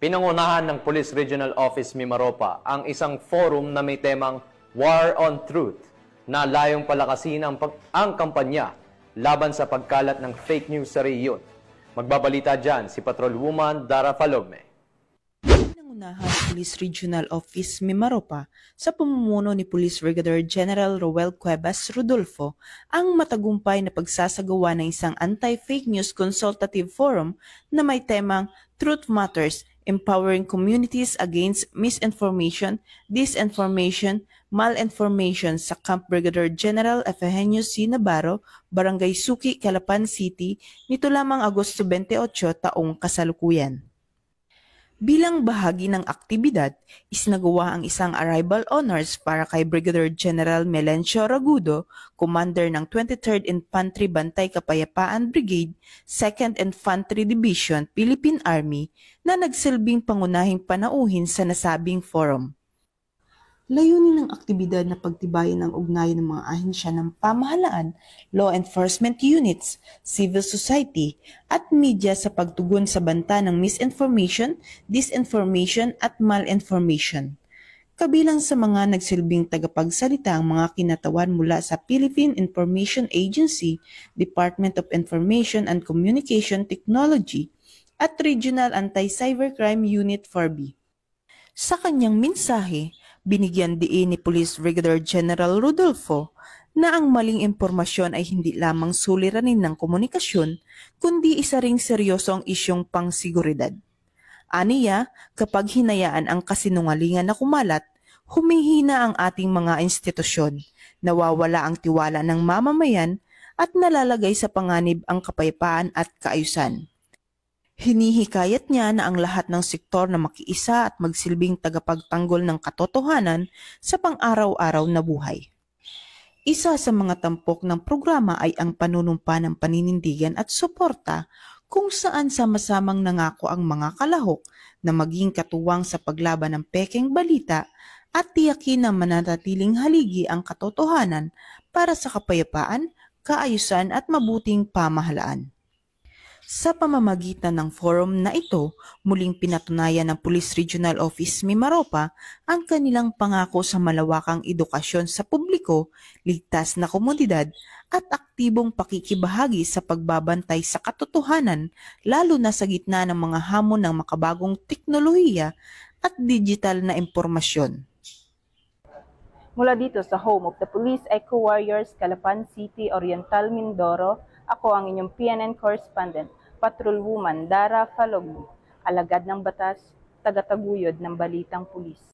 Pinangunahan ng Police Regional Office Mimaropa ang isang forum na may temang War on Truth na layong palakasin ang kampanya laban sa pagkalat ng fake news sa rehiyon. Magbabalita dyan si Patrolwoman Dara Falogme. Pinangunahan Police Regional Office Mimaropa sa pamumuno ni Police Brigadier General Roel Cuevas Rodolfo ang matagumpay na pagsasagawa ng isang anti-fake news consultative forum na may temang Truth Matters, Empowering Communities Against Misinformation, Disinformation, Malinformation sa Camp Brigadier General Efegenio C. Navarro, Barangay Suki, Calapan City, nito lamang Agosto 28 taong kasalukuyan. Bilang bahagi ng aktibidad, isinagawa ang isang arrival honors para kay Brigadier General Melencio Ragudo, Commander ng 23rd Infantry Bantay Kapayapaan Brigade, 2nd Infantry Division, Philippine Army, na nagsilbing pangunahing panauhin sa nasabing forum. Layunin ng aktibidad na pagtibayin ang ugnayan ng mga ahensya ng pamahalaan, law enforcement units, civil society, at media sa pagtugon sa banta ng misinformation, disinformation at malinformation. Kabilang sa mga nagsilbing tagapagsalita ang mga kinatawan mula sa Philippine Information Agency, Department of Information and Communication Technology, at Regional Anti-Cybercrime Unit 4B. Sa kanyang mensahe, binigyan diin ni Police Brigadier General Rodolfo na ang maling impormasyon ay hindi lamang suliranin ng komunikasyon, kundi isa ring seryosong isyong pangsiguridad. Aniya, kapag hinayaan ang kasinungalingan na kumalat, humihina ang ating mga institusyon, nawawala ang tiwala ng mamamayan at nalalagay sa panganib ang kapayapaan at kaayusan. Hinihikayat niya na ang lahat ng sektor na makiisa at magsilbing tagapagtanggol ng katotohanan sa pang-araw-araw na buhay. Isa sa mga tampok ng programa ay ang panunumpa ng paninindigan at suporta kung saan sama-samang nangako ang mga kalahok na maging katuwang sa paglaban ng pekeng balita at tiyakin na mananatiling haligi ang katotohanan para sa kapayapaan, kaayusan at mabuting pamahalaan. Sa pamamagitan ng forum na ito, muling pinatunayan ng Police Regional Office Mimaropa ang kanilang pangako sa malawakang edukasyon sa publiko, ligtas na komunidad at aktibong pakikibahagi sa pagbabantay sa katotohanan lalo na sa gitna ng mga hamon ng makabagong teknolohiya at digital na impormasyon. Mula dito sa home of the Police Eco Warriors, Calapan City, Oriental, Mindoro, ako ang inyong PNN correspondent, Patrolwoman Dara Falogme, alagad ng batas, tagataguyod ng balitang pulis.